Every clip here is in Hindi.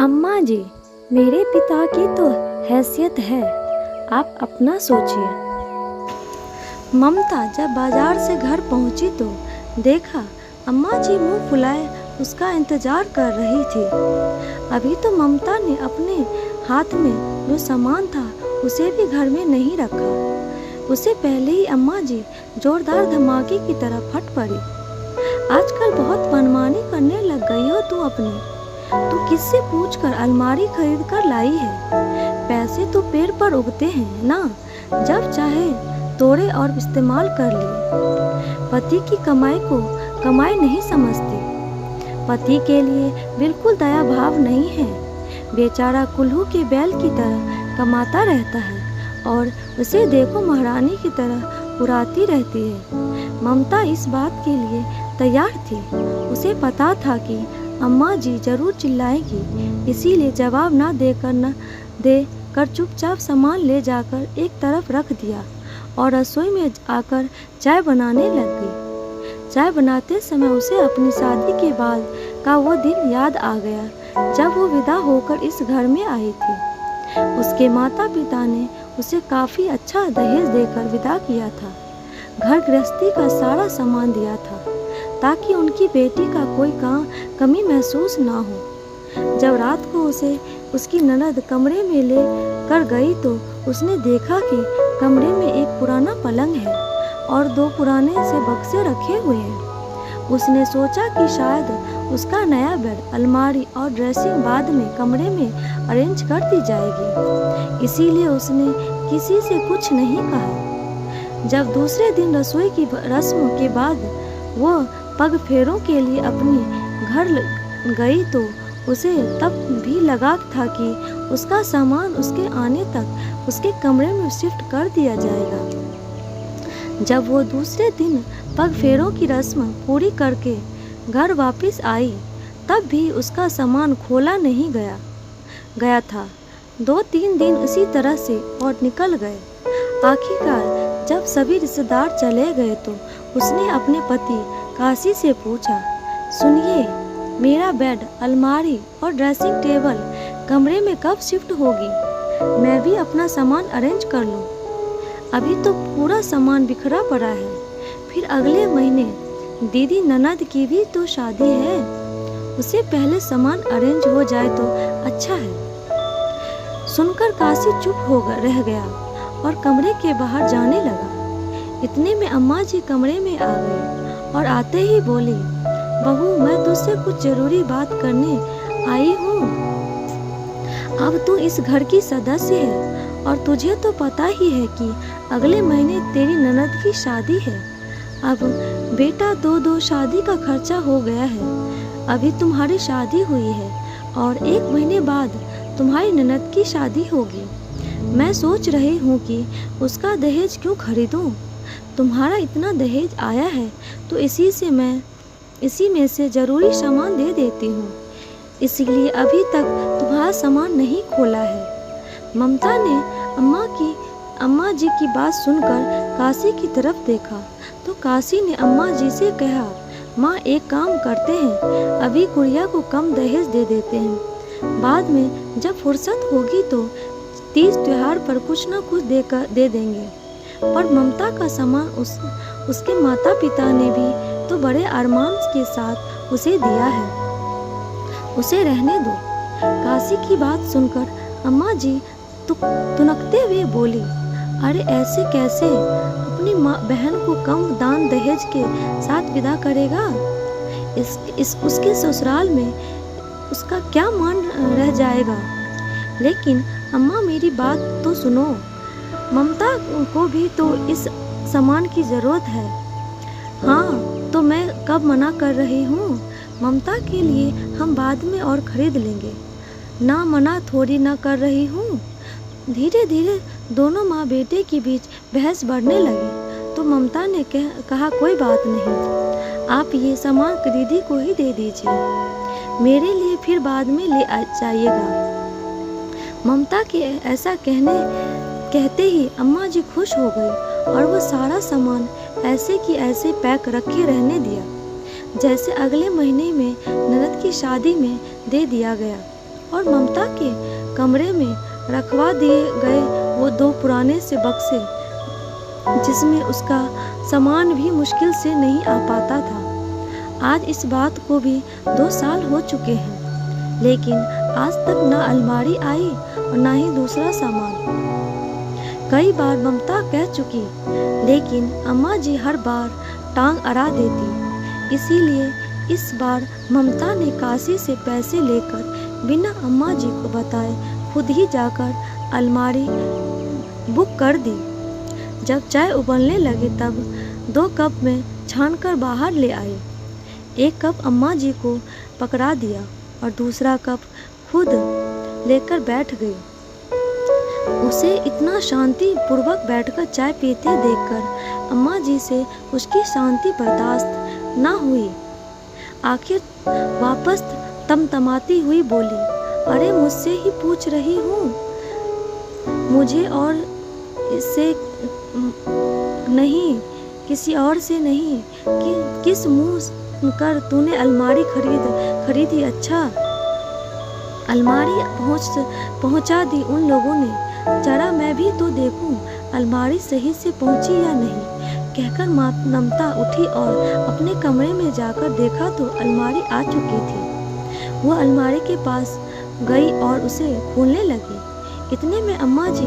अम्मा जी, मेरे पिता की तो हैसियत है, आप अपना सोचिए। ममता जब बाजार से घर पहुंची तो देखा अम्मा जी मुंह फुलाए उसका इंतजार कर रही थी। अभी तो ममता ने अपने हाथ में जो सामान था उसे भी घर में नहीं रखा। उसे पहले ही अम्मा जी जोरदार धमाके की तरह फट पड़ी। आजकल बहुत मनमानी करने लग गई हो तू अपनी। तू किससे पूछकर अलमारी खरीद कर लाई है? पैसे तो पेड़ पर उगते हैं ना, जब चाहे तोड़े और इस्तेमाल कर लिए। पति की कमाई को कमाई नहीं समझती। पति के लिए बिल्कुल दया भाव नहीं है। बेचारा कुल्हू के बैल की तरह कमाता रहता है और उसे देखो महारानी की तरह उड़ाती रहती है। ममता इस बात के लिए तैयार थी। उसे पता था कि अम्मा जी जरूर चिल्लाएगी, इसीलिए जवाब ना देकर चुपचाप सामान ले जाकर एक तरफ रख दिया और रसोई में आकर चाय बनाने लग गई। चाय बनाते समय उसे अपनी शादी के बाद का वो दिन याद आ गया जब वो विदा होकर इस घर में आई थी। उसके माता पिता ने उसे काफ़ी अच्छा दहेज देकर विदा किया था। घर गृहस्थी का सारा सामान दिया था ताकि उनकी बेटी का कोई कमी महसूस ना हो। जब रात को उसे उसकी ननद कमरे में ले कर गई तो उसने देखा कि कमरे में एक पुराना पलंग है और 2 पुराने से बक्से रखे हुए हैं। उसने सोचा कि शायद उसका नया बेड, अलमारी और ड्रेसिंग बाद में कमरे में अरेंज कर दी जाएगी, इसीलिए उसने किसी से कुछ नहीं कहा। जब दूसरे दिन रसोई की रस्म के बाद वो पग फेरों के लिए अपने घर गई तो उसे तब भी लगा था कि उसका सामान उसके आने तक उसके कमरे में शिफ्ट कर दिया जाएगा। जब वो दूसरे दिन पग फेरों की रस्म पूरी करके घर वापस आई तब भी उसका सामान खोला नहीं गया था। 2-3 दिन इसी तरह से और निकल गए। आखिरकार जब सभी रिश्तेदार चले गए तो उसने अपने पति काशी से पूछा, सुनिए, मेरा बेड, अलमारी और ड्रेसिंग टेबल कमरे में कब शिफ्ट होगी? मैं भी अपना सामान अरेंज कर लूं। अभी तो पूरा सामान बिखरा पड़ा है। फिर अगले महीने दीदी ननद की भी तो शादी है। उससे पहले सामान अरेंज हो जाए तो अच्छा है। सुनकर काशी चुप रह गया और कमरे के बाहर जाने लगा। इतने में अम्मा जी कमरे में आ गई और आते ही बोली, बहू, मैं तुझसे कुछ जरूरी बात करने आई हूँ। अब तू इस घर की सदस्य है और तुझे तो पता ही है कि अगले महीने तेरी ननद की शादी है। अब बेटा 2 शादी का खर्चा हो गया है। अभी तुम्हारी शादी हुई है और 1 महीने बाद तुम्हारी ननद की शादी होगी। मैं सोच रही हूँ कि उसका दहेज क्यों खरीदूँ। तुम्हारा इतना दहेज आया है तो इसी में से जरूरी सामान दे देती हूँ, इसीलिए अभी तक तुम्हारा सामान नहीं खोला है। ममता ने अम्मा जी की बात सुनकर काशी की तरफ देखा तो काशी ने अम्मा जी से कहा, माँ, एक काम करते हैं, अभी गुड़िया को कम दहेज दे देते हैं, बाद में जब फुर्सत होगी तो तीज त्योहार पर कुछ न कुछ दे देंगे। पर ममता का सामान उसके माता पिता ने भी तो बड़े अरमान के साथ उसे दिया है, उसे रहने दो। काशी की बात सुनकर अम्मा जी तुनकते हुए बोली, अरे ऐसे कैसे? अपनी बहन को कम दान दहेज के साथ विदा करेगा? उसके ससुराल में उसका क्या मान रह जाएगा? लेकिन अम्मा, मेरी बात तो सुनो, ममता को भी तो इस सामान की ज़रूरत है। हाँ, तो मैं कब मना कर रही हूँ? ममता के लिए हम बाद में और खरीद लेंगे ना, मना थोड़ी ना कर रही हूँ। धीरे धीरे दोनों माँ बेटे के बीच बहस बढ़ने लगी तो ममता ने कहा, कोई बात नहीं, आप ये सामान दीदी को ही दे दीजिए, मेरे लिए फिर बाद में ले जाइएगा। ममता के ऐसा कहते ही अम्मा जी खुश हो गई और वो सारा सामान ऐसे की ऐसे पैक रखे रहने दिया, जैसे अगले महीने में ननद की शादी में दे दिया गया। और ममता के कमरे में रखवा दिए गए वो 2 पुराने से बक्से, जिसमें उसका सामान भी मुश्किल से नहीं आ पाता था। आज इस बात को भी 2 साल हो चुके हैं, लेकिन आज तक ना अलमारी आई और ना ही दूसरा सामान। कई बार ममता कह चुकी, लेकिन अम्मा जी हर बार टांग अड़ा देती। इसीलिए इस बार ममता ने काशी से पैसे लेकर बिना अम्मा जी को बताए खुद ही जाकर अलमारी बुक कर दी। जब चाय उबलने लगे तब 2 कप में छानकर बाहर ले आई। एक कप अम्मा जी को पकड़ा दिया और दूसरा कप खुद लेकर बैठ गई। उसे इतना शांति पूर्वक बैठकर चाय पीते देखकर अम्मा जी से उसकी शांति बर्दाश्त न हुई। आखिर वापस तमतमाती हुई बोली, अरे मुझसे ही पूछ रही हूँ, मुझे और इससे नहीं, किसी और से नहीं, कि किस मुंह कर तूने अलमारी खरीदी। अच्छा, अलमारी पहुंचा दी उन लोगों ने, जरा मैं भी तो देखूं अलमारी सही से पहुंची या नहीं। कहकर ममता उठी और अपने कमरे में जाकर देखा तो अलमारी आ चुकी थी। वो अलमारी के पास गई और उसे खोलने लगी। इतने में अम्मा जी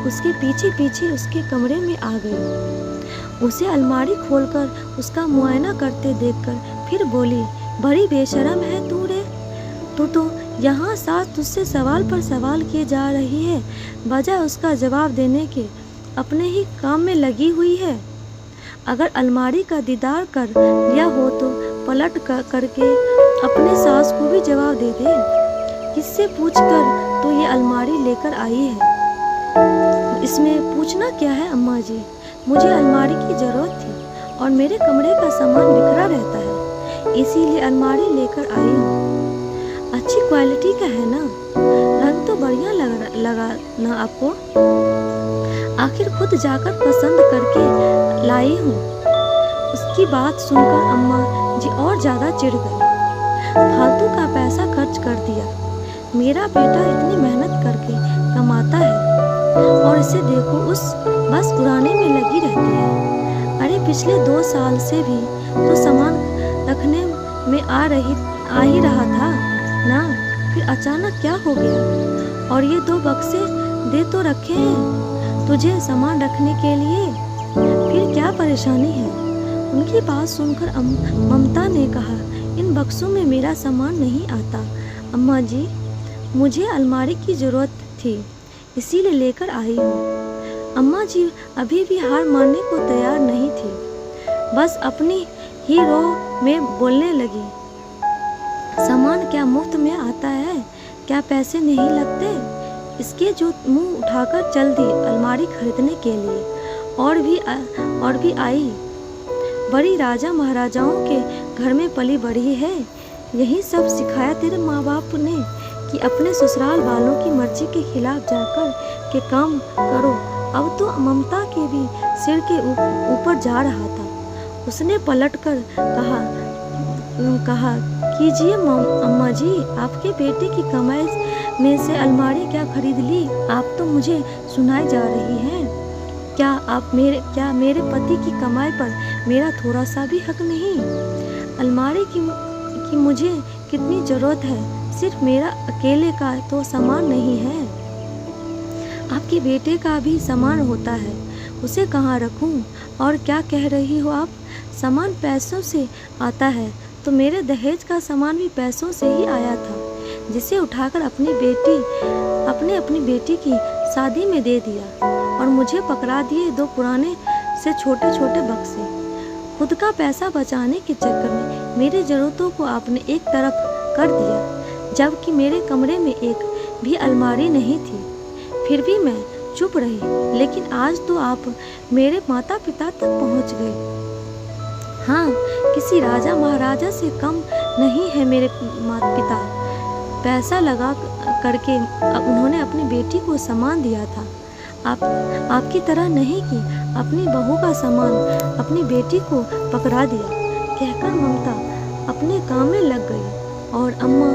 उसके पीछे पीछे उसके कमरे में आ गई। उसे अलमारी खोलकर उसका मुआयना करते देखकर फिर बोली, बड़ी बेशर्म है तू रे, तू तो यहाँ साथ तुझसे सवाल पर सवाल किए जा रही है, बजाय उसका जवाब देने के अपने ही काम में लगी हुई है। अगर अलमारी का दीदार कर लिया हो तो पलट करके अपने सास को भी जवाब दे दे, किससे पूछकर तो ये अलमारी लेकर आई है। इसमें पूछना क्या है अम्मा जी, मुझे अलमारी की ज़रूरत थी और मेरे कमरे का सामान बिखरा रहता है, इसीलिए अलमारी लेकर आई हूँ। अच्छी क्वालिटी का है ना, रंग तो बढ़िया लगा ना आपको, आखिर खुद जाकर पसंद करके लाई हूँ। उसकी बात सुनकर अम्मा जी और ज़्यादा चिढ़ गई। फालतू का पैसा खर्च कर दिया, मेरा बेटा इतनी मेहनत करके कमाता है और इसे देखो उस बस उड़ाने में लगी रहती है। अरे पिछले 2 साल से भी तो सामान रखने में आ ही रहा था ना, फिर अचानक क्या हो गया। और ये 2 बक्से दे तो रखे हैं तुझे सामान रखने के लिए, फिर क्या परेशानी है। उनकी बात सुनकर ममता ने कहा, इन बक्सों में मेरा सामान नहीं आता अम्मा जी, मुझे अलमारी की ज़रूरत थी इसीलिए लेकर आई हूँ। अम्मा जी अभी भी हार मानने को तैयार नहीं थी, बस अपनी ही रो में बोलने लगी, सामान क्या मुफ्त में आता है, क्या पैसे नहीं लगते। इसके जो मुंह उठाकर चल दी अलमारी खरीदने के लिए, और भी आई। बड़ी राजा महाराजाओं के घर में पली बड़ी है, यही सब सिखाया तेरे माँ बाप ने कि अपने ससुराल वालों की मर्जी के खिलाफ जाकर के काम करो। अब तो ममता के भी सिर के ऊपर जा रहा था। उसने पलटकर कहा कीजिए अम्मा जी, आपके बेटे की कमाई में से अलमारी क्या खरीद ली, आप तो मुझे सुनाई जा रही हैं। क्या मेरे पति की कमाई पर मेरा थोड़ा सा भी हक नहीं। अलमारी की मुझे कितनी ज़रूरत है, सिर्फ मेरा अकेले का तो सामान नहीं है, आपके बेटे का भी सामान होता है, उसे कहाँ रखूं। और क्या कह रही हो आप, सामान पैसों से आता है तो मेरे दहेज का सामान भी पैसों से ही आया था, जिसे उठाकर अपनी बेटी की शादी में दे दिया और मुझे पकड़ा दिए 2 पुराने से छोटे छोटे बक्से। खुद का पैसा बचाने के चक्कर में मेरी ज़रूरतों को आपने एक तरफ कर दिया, जबकि मेरे कमरे में एक भी अलमारी नहीं थी। फिर भी मैं चुप रही, लेकिन आज तो आप मेरे माता पिता तक पहुंच गए। हाँ, किसी राजा महाराजा से कम नहीं है मेरे माता पिता। पैसा लगा करके उन्होंने अपनी बेटी को सामान दिया था, आपकी तरह नहीं कि अपनी बहू का सामान अपनी बेटी को पकड़ा दिया। कहकर ममता अपने काम में लग गई और अम्मा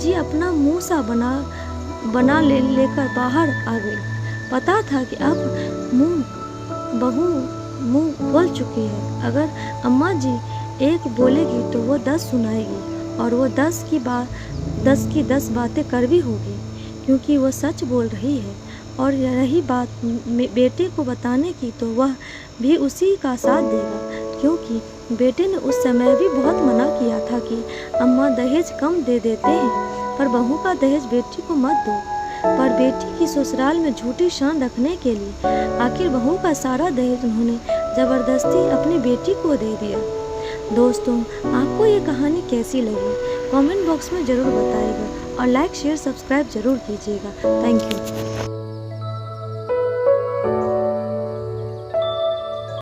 जी अपना मुंह सा बना लेकर बाहर आ गई। पता था कि अब बहू मुंह खोल चुकी है। अगर अम्मा जी एक बोलेगी तो वो 10 सुनाएगी, और वो 10 की 10 बातें कड़वी होगी, क्योंकि वो सच बोल रही है। और रही बात बेटे को बताने की, तो वह भी उसी का साथ देगा, क्योंकि बेटे ने उस समय भी बहुत मना किया था कि अम्मा दहेज कम दे देते हैं, पर बहू का दहेज बेटी को मत दो। पर बेटी की ससुराल में झूठी शान रखने के लिए आखिर बहू का सारा दहेज उन्होंने ज़बरदस्ती अपनी बेटी को दे दिया। दोस्तों, आपको ये कहानी कैसी लगी कमेंट बॉक्स में ज़रूर बताइएगा, और लाइक शेयर सब्सक्राइब ज़रूर कीजिएगा। Thank you.